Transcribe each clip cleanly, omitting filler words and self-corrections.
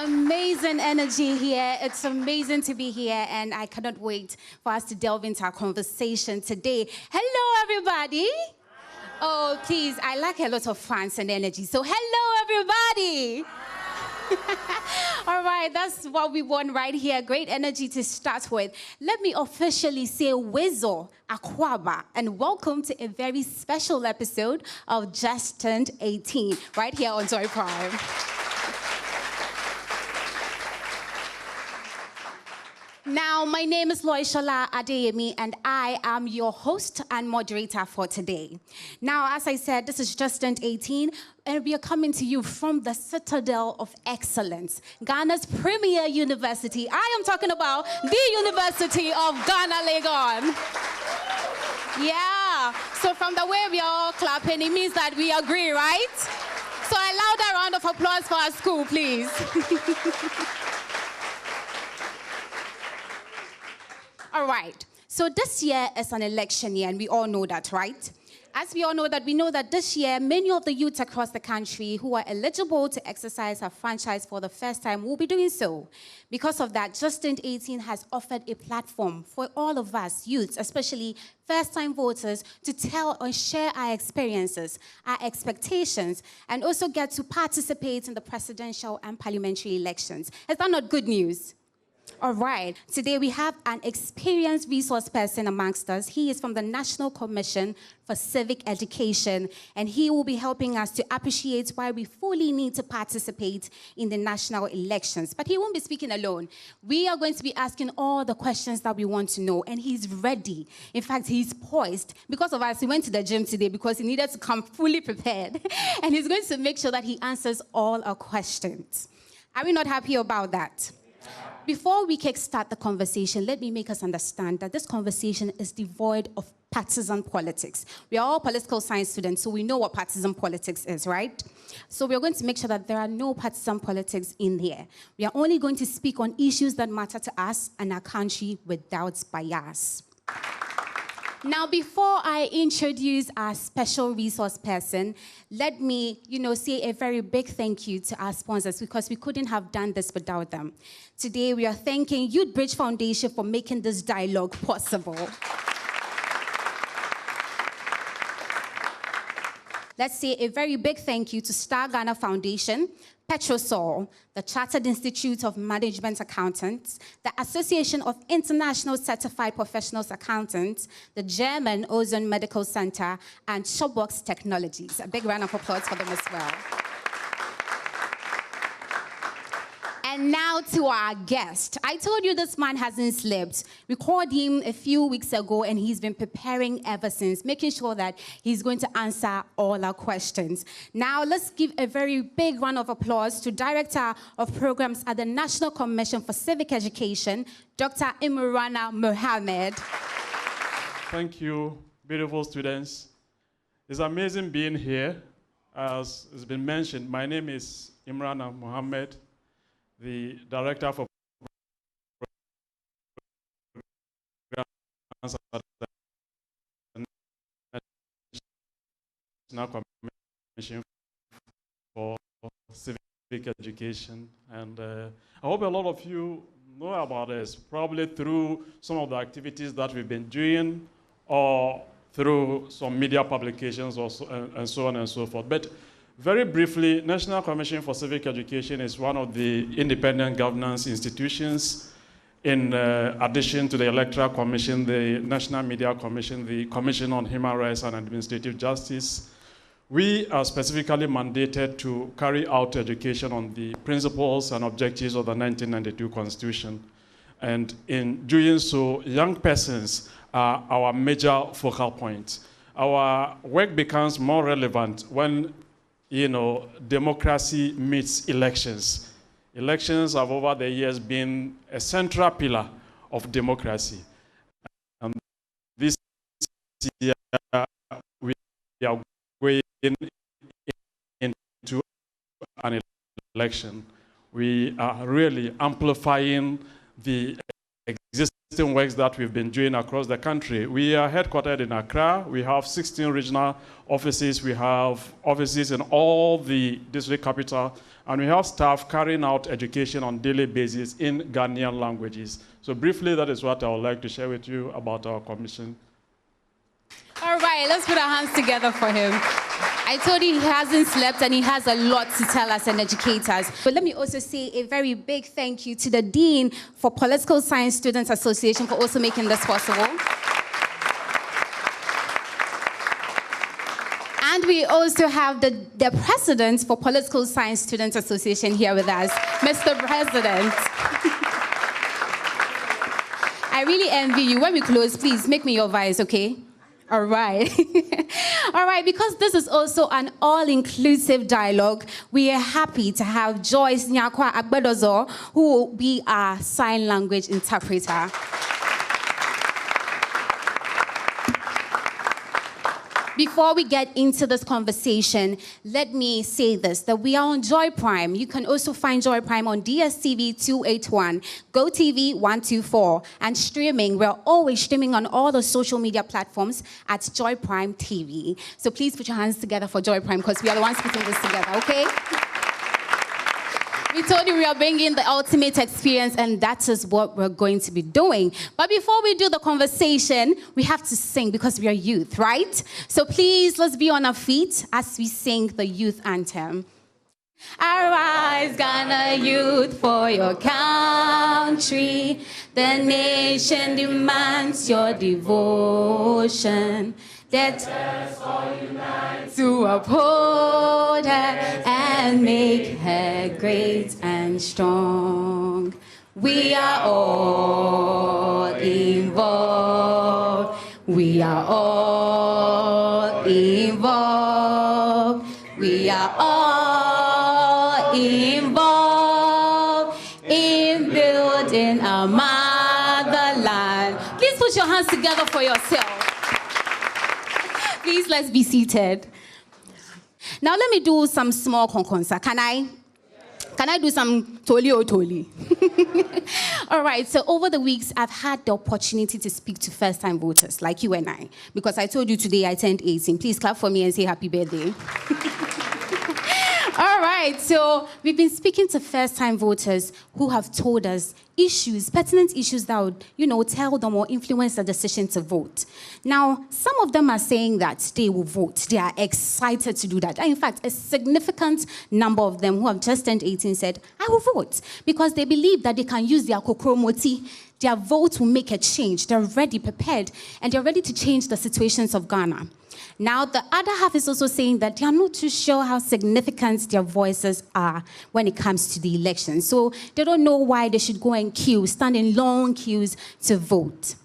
Amazing energy here. It's amazing to be here, and I cannot wait for us to delve into our conversation today. Hello, everybody. Oh, please, I like a lot of fans and energy. So, hello, everybody. All right, that's what we want right here. Great energy to start with. Let me officially say Wezo Akwaba, and welcome to a very special episode of Just Turned 18, right here on Joy Prime. Now, my name is Loishola Adeyemi, and I am your host and moderator for today. Now, as I said, this is Just Turned 18, and we are coming to you from the Citadel of Excellence, Ghana's premier university. I am talking about the University of Ghana, Legon. Yeah, so from the way we are all clapping, it means that we agree, right? So a louder round of applause for our school, please. All right, so this year is an election year, and we all know that, right? As we all know that, we know that this year, many of the youths across the country who are eligible to exercise a franchise for the first time will be doing so. Because of that, Just Turned 18 has offered a platform for all of us, youths, especially first-time voters, to tell or share our experiences, our expectations, and also get to participate in the presidential and parliamentary elections. Is that not good news? All right, today we have an experienced resource person amongst us. He is from the National Commission for Civic Education, and he will be helping us to appreciate why we fully need to participate in the national elections. But he won't be speaking alone. We are going to be asking all the questions that we want to know, and he's ready. In fact, he's poised. Because of us, he went to the gym today because he needed to come fully prepared, and he's going to make sure that he answers all our questions. Are we not happy about that? Before we kickstart the conversation, let me make us understand that this conversation is devoid of partisan politics. We are all political science students, so we know what partisan politics is, right? So we are going to make sure that there are no partisan politics in here. We are only going to speak on issues that matter to us and our country without bias. Now, before I introduce our special resource person, let me, say a very big thank you to our sponsors, because we couldn't have done this without them. Today, we are thanking Youth Bridge Foundation for making this dialogue possible. Let's say a very big thank you to Star Ghana Foundation, Petrosol, the Chartered Institute of Management Accountants, the Association of International Certified Professionals Accountants, the German Ozone Medical Center, and Shopbox Technologies. A big round of applause for them as well. And now to our guest. I told you this man hasn't slept. We called him a few weeks ago, and he's been preparing ever since, making sure that he's going to answer all our questions. Now, let's give a very big round of applause to Director of Programs at the National Commission for Civic Education, Dr. Imran Mohammed. Thank you, beautiful students. It's amazing being here. As has been mentioned, my name is Imran Mohammed, the Director for Programs at the National Commission for Civic Education. And I hope a lot of you know about this, probably through some of the activities that we've been doing or through some media publications or and so on and so forth. But very briefly, National Commission for Civic Education is one of the independent governance institutions in addition to the Electoral Commission, the National Media Commission, the Commission on Human Rights and Administrative Justice. We are specifically mandated to carry out education on the principles and objectives of the 1992 Constitution. And in doing so, young persons are our major focal point. Our work becomes more relevant when democracy meets elections. Elections have over the years been a central pillar of democracy. And this year, we are going into an election. We are really amplifying the existing works that we've been doing across the country. We are headquartered in Accra. We have 16 regional offices. We have offices in all the district capital. And we have staff carrying out education on a daily basis in Ghanaian languages. So briefly, that is what I would like to share with you about our commission. All right, let's put our hands together for him. I told you he hasn't slept and he has a lot to tell us and educate us. But let me also say a very big thank you to the Dean for Political Science Students Association for also making this possible. And we also have the President for Political Science Students Association here with us, Mr. President. I really envy you. When we close, please make me your vice, okay? All right. All right, because this is also an all-inclusive dialogue, we are happy to have Joyce Nyakwa Agbedozo, who will be our sign language interpreter. Before we get into this conversation, let me say this, that we are on Joy Prime. You can also find Joy Prime on DSTV 281, GoTV 124, and streaming. We're always streaming on all the social media platforms at Joy Prime TV. So please put your hands together for Joy Prime, because we are the ones putting this together, okay? We told you we are bringing the ultimate experience, and that is what we're going to be doing. But before we do the conversation, we have to sing because we are youth, right? So please, let's be on our feet as we sing the youth anthem. Arise, Ghana youth, for your country. The nation demands your devotion. Let us all unite to uphold her and make her great and strong. We are all involved. We are all involved. We are all involved in building our motherland. Please put your hands together for yourself. Please, let's be seated. Now, let me do some small conconsa. Can I do some toli o toli? All right, so over the weeks, I've had the opportunity to speak to first-time voters like you and I, because I told you today I turned 18. Please clap for me and say happy birthday. All right, so we've been speaking to first-time voters who have told us issues, pertinent issues that would, tell them or influence the decision to vote. Now, some of them are saying that they will vote. They are excited to do that. In fact, a significant number of them who have just turned 18 said, I will vote, because they believe that they can use their kokromoti. Their vote will make a change. They're ready, prepared, and they're ready to change the situations of Ghana. Now, the other half is also saying that they are not too sure how significant their voices are when it comes to the election. So they don't know why they should go and stand in long queues to vote.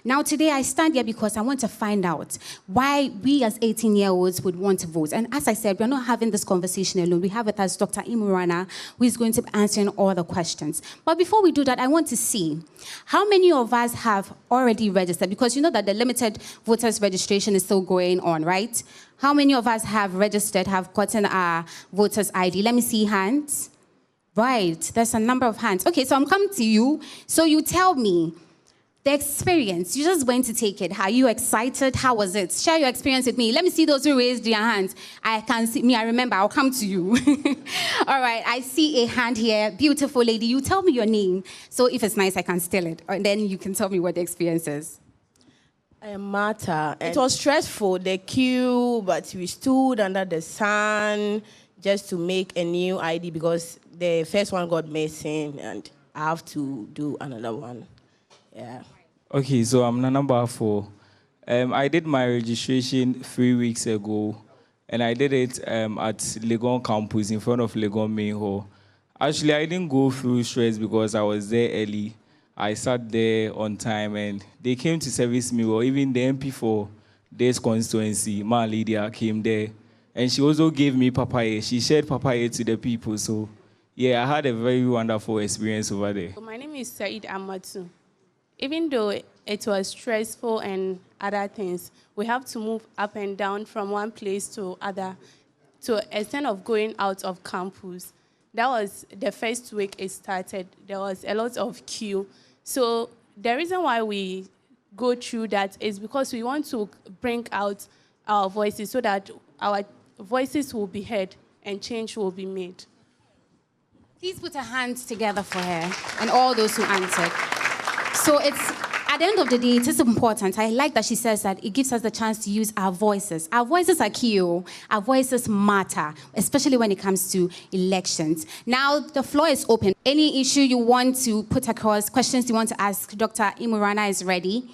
Now, today I stand here because I want to find out why we as 18-year-olds would want to vote. And as I said, we're not having this conversation alone. We have with us Dr. Imurana, who is going to be answering all the questions. But before we do that, I want to see how many of us have already registered, because you know that the limited voters registration is still going on, right? How many of us have registered, have gotten our voters ID? Let me see hands. Right, there's a number of hands. Okay, so I'm coming to you. So you tell me, the experience, you just went to take it. Are you excited? How was it? Share your experience with me. Let me see those who raised their hands. I can see me, I remember, I'll come to you. All right, I see a hand here. Beautiful lady, you tell me your name. So if it's nice, I can steal it. And then you can tell me what the experience is. I am Martha. It was stressful, the queue, but we stood under the sun just to make a new ID because the first one got missing and I have to do another one. Yeah. Okay, so I'm number 4. I did my registration 3 weeks ago, and I did it at Legon campus in front of Legon main hall. Actually, I didn't go through stress because I was there early. I sat there on time, and they came to service me well. Even the MP for this constituency, Ma Lydia, came there, and she also gave me papaya. She shared papaya to the people, so yeah, I had a very wonderful experience over there. My name is Said Amatu. Even though it was stressful and other things, we have to move up and down from one place to other to a extent of going out of campus. That was the first week it started. There was a lot of queue. So the reason why we go through that is because we want to bring out our voices so that our voices will be heard and change will be made. Please put your hands together for her and all those who answered. So it's, at the end of the day, it is important. I like that she says that it gives us the chance to use our voices. Our voices are key. Our voices matter, especially when it comes to elections. Now, the floor is open. Any issue you want to put across, questions you want to ask, Dr. Imurana is ready.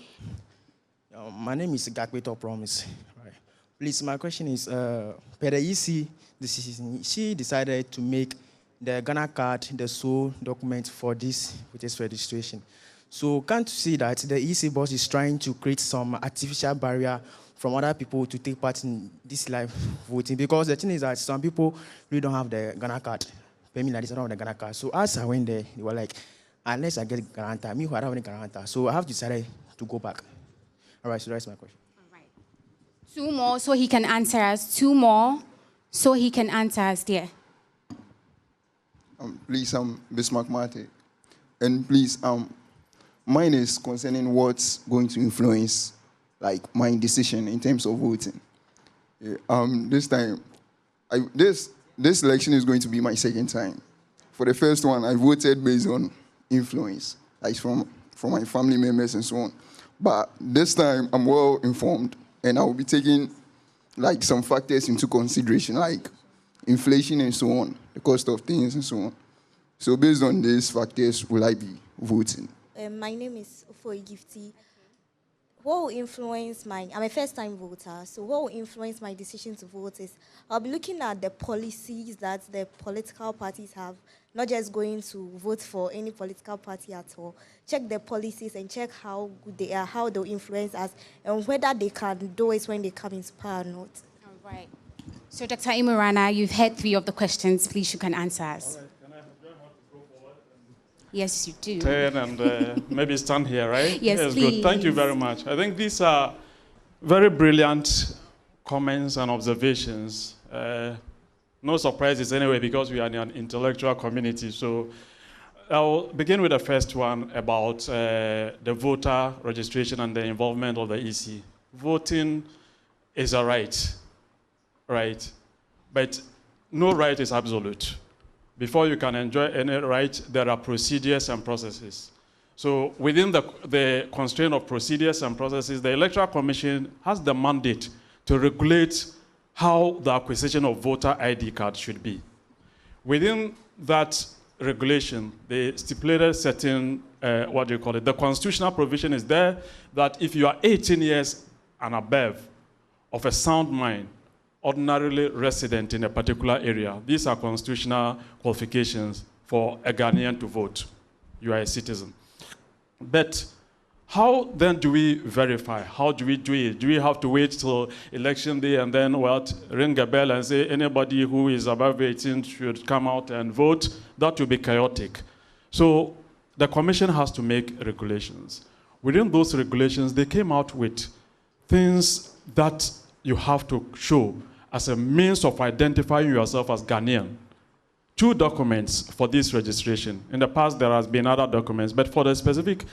My name is Gakweto Promise. Right. Please, my question is, per the EC decision, she decided to make the Ghana card the sole document for this, with this registration. So can't you see that the EC boss is trying to create some artificial barrier from other people to take part in this live voting? Because the thing is that some people really don't have the Ghana card. Pay like this, I don't have the Ghana card. So as I went there, they were like, unless I get guarantor, me who I don't have any guarantor. So I have decided to go back. All right, so that's my question. All right. Two more so he can answer us. Two more so he can answer us, dear. Please, Bismarck Mate. And please, mine is concerning what's going to influence, like, my decision in terms of voting. This time, this election is going to be my second time. For the first one, I voted based on influence, like from my family members and so on. But this time, I'm well informed, and I will be taking, like, some factors into consideration, like inflation and so on, the cost of things and so on. So based on these factors, will I be voting? My name is Ufoy Gifty. What will influence I'm a first-time voter, so what will influence my decision to vote is I'll be looking at the policies that the political parties have, not just going to vote for any political party at all. Check the policies and check how good they are, how they'll influence us, and whether they can do it when they come into power or not. All right. So, Dr. Imurana, you've heard 3 of the questions. Please, you can answer us. All right. Can I have to go forward? Yes, you do. 10 and maybe stand here, right? Yes, please. Good. Thank you very much. I think these are very brilliant comments and observations. No surprises anyway, because we are in an intellectual community. So I'll begin with the first one about the voter registration and the involvement of the EC. Voting is a right, right? But no right is absolute. Before you can enjoy any right, there are procedures and processes. So within the constraint of procedures and processes, the Electoral Commission has the mandate to regulate how the acquisition of voter ID card should be. Within that regulation, they stipulated certain, the constitutional provision is there that if you are 18 years and above, of a sound mind, ordinarily resident in a particular area, these are constitutional qualifications for a Ghanaian to vote. You are a citizen. But how then do we verify? How do we do it? Do we have to wait till election day and then ring a bell and say anybody who is above 18 should come out and vote? That will be chaotic. So the commission has to make regulations. Within those regulations, they came out with things that you have to show as a means of identifying yourself as Ghanaian. 2 documents for this registration. In the past, there has been other documents, but for the specific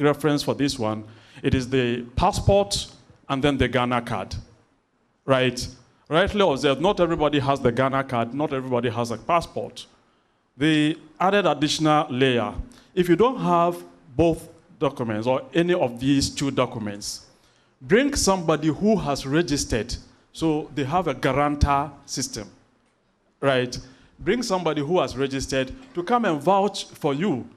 reference for this one, it is the passport and then the Ghana card, right? Rightly observed, not everybody has the Ghana card, not everybody has a passport. They added additional layer. If you don't have both documents or any of these 2 documents, bring somebody who has registered, so they have a guarantor system, right? Bring somebody who has registered to come and vouch for you,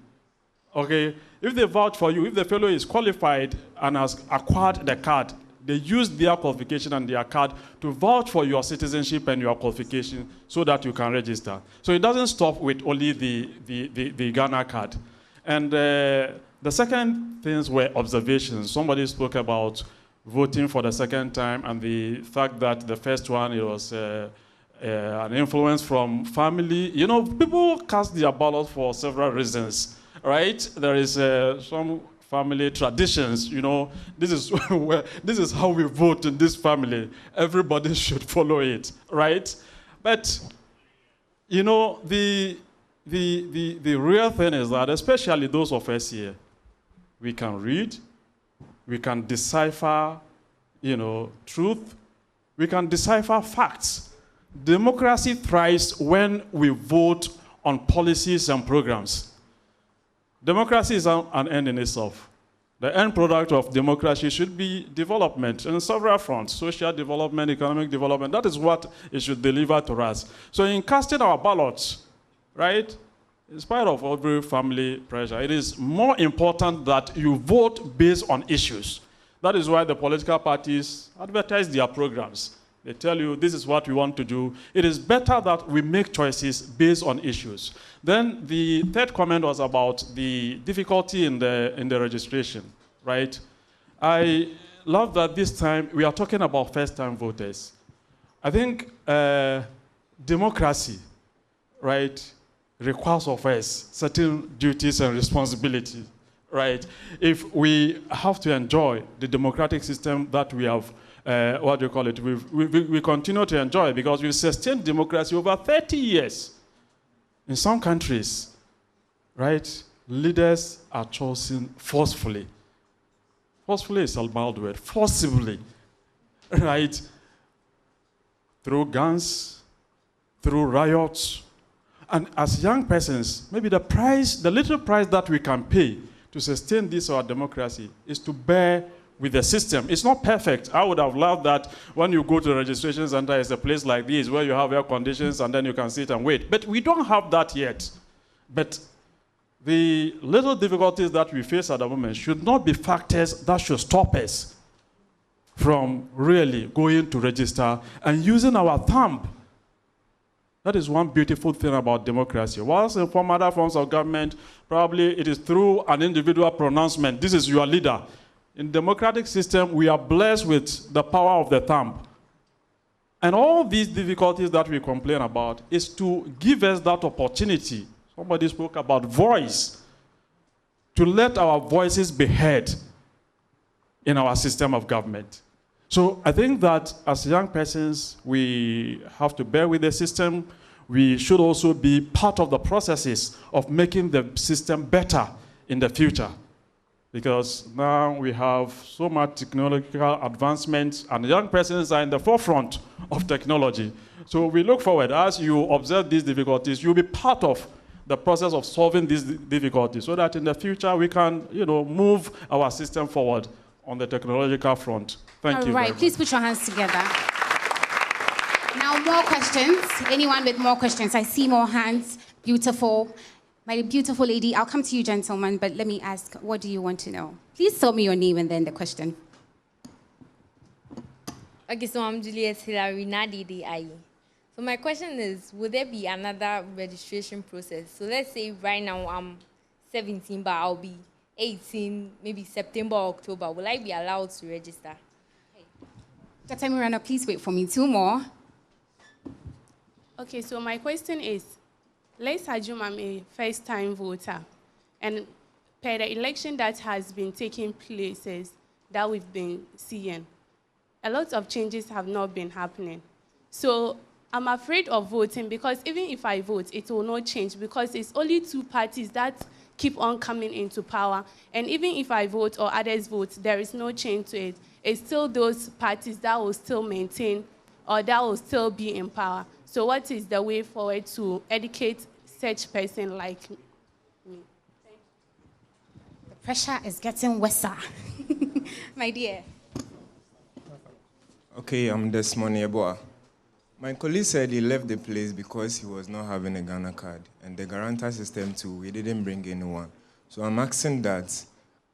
okay? If they vouch for you, if the fellow is qualified and has acquired the card, they use their qualification and their card to vouch for your citizenship and your qualification so that you can register. So it doesn't stop with only the Ghana card. And the second things were observations. Somebody spoke about voting for the second time and the fact that the first one, it was an influence from family. You know, people cast their ballot for several reasons, right? There is some family traditions, you know. This is how we vote in this family. Everybody should follow it, right? But, you know, the real thing is that, especially those of us here, we can read, we can decipher, truth, we can decipher facts. Democracy thrives when we vote on policies and programs. Democracy is an end in itself. The end product of democracy should be development on several fronts: social development, economic development. That is what it should deliver to us. So in casting our ballots, right, in spite of every family pressure, it is more important that you vote based on issues. That is why the political parties advertise their programs. They tell you, this is what we want to do. It is better that we make choices based on issues. Then the third comment was about the difficulty in the registration, right? I love that this time we are talking about first-time voters. I think democracy, right, requires of us certain duties and responsibilities, right? If we have to enjoy the democratic system that we have, we continue to enjoy, because we've sustained democracy over 30 years. In some countries, right, leaders are chosen forcefully. Forcefully is a mild word. Forcibly, right? Through guns, through riots. And as young persons, maybe the little price that we can pay to sustain this our democracy is to bear with the system. It's not perfect. I would have loved that when you go to the registration center, it's a place like this where you have air conditions and then you can sit and wait. But we don't have that yet. But the little difficulties that we face at the moment should not be factors that should stop us from really going to register and using our thumb. That is one beautiful thing about democracy. Whilst in some other forms of government, probably it is through an individual pronouncement. This is your leader. In democratic system, we are blessed with the power of the thumb. And all these difficulties that we complain about is to give us that opportunity. Somebody spoke about voice. To let our voices be heard in our system of government. So I think that as young persons, we have to bear with the system. We should also be part of the processes of making the system better in the future. Because now we have so much technological advancements, and young persons are in the forefront of technology. So we look forward, as you observe these difficulties, you'll be part of the process of solving these difficulties, so that in the future we can, move our system forward on the technological front. Thank you. All right, please put your hands together. Now, more questions. Anyone with more questions? I see more hands. Beautiful. My beautiful lady, I'll come to you, gentlemen, but let me ask, what do you want to know? Please tell me your name and then the question. Okay, so I'm Juliet Hilary Nadi. So my question is, would there be another registration process? So let's say right now I'm 17, but I'll be 18, maybe September or October. Will I be allowed to register? Dr. Miranda, please wait for me. 2 more. Okay, so my question is, let's assume I'm a first-time voter, and per the election that has been taking places that we've been seeing, a lot of changes have not been happening. So I'm afraid of voting, because even if I vote, it will not change, because it's only 2 parties that keep on coming into power. And even if I vote or others vote, there is no change to it. It's still those parties that will still maintain, or that will still be in power. So what is the way forward to educate such person like me? The pressure is getting worse. My dear. Okay, I'm Desmond Yeboah. My colleague said he left the place because he was not having a Ghana card, and the guarantor system too, he didn't bring anyone. So I'm asking that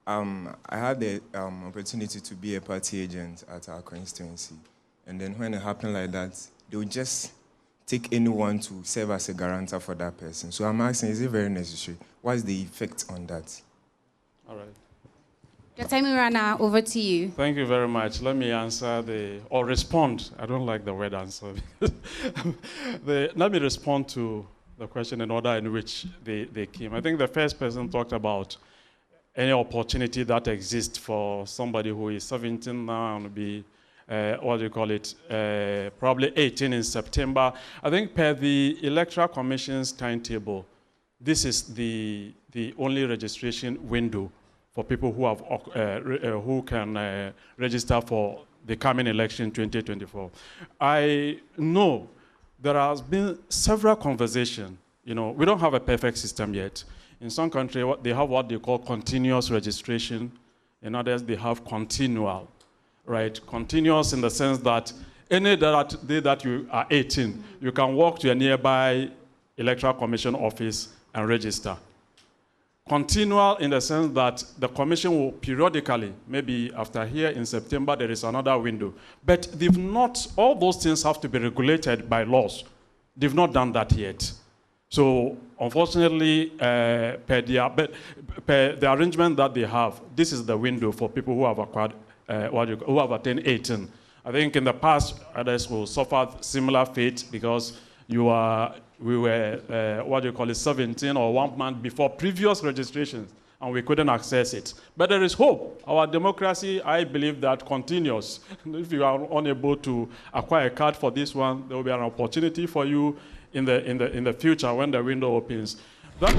I had the opportunity to be a party agent at our constituency, and then when it happened like that, they would just take anyone to serve as a guarantor for that person. So I'm asking, is it very necessary? What is the effect on that? All right. Dr. Miranda, over to you. Thank you very much. Let me answer or respond. I don't like the word answer. Let me respond to the question in order in which they came. I think the first person talked about any opportunity that exists for somebody who is 17 now and be probably 18 in September. I think per the Electoral Commission's timetable, this is the only registration window for people who have who can register for the coming election 2024. I know there has been several conversations. You know, we don't have a perfect system yet. In some countries, they have what they call continuous registration. In others, they have continual, right? Continuous in the sense that any day that you are 18, you can walk to a nearby electoral commission office and register. Continual in the sense that the commission will periodically, maybe after here in September, there is another window. But they've not, all those things have to be regulated by laws. They've not done that yet. So unfortunately, per the arrangement that they have, this is the window for people who have acquired, who have attained 18. I think in the past, others will suffer similar fate because we were 17 or 1 month before previous registrations, and we couldn't access it. But there is hope. Our democracy, I believe, that continues. If you are unable to acquire a card for this one, there will be an opportunity for you in the future when the window opens. That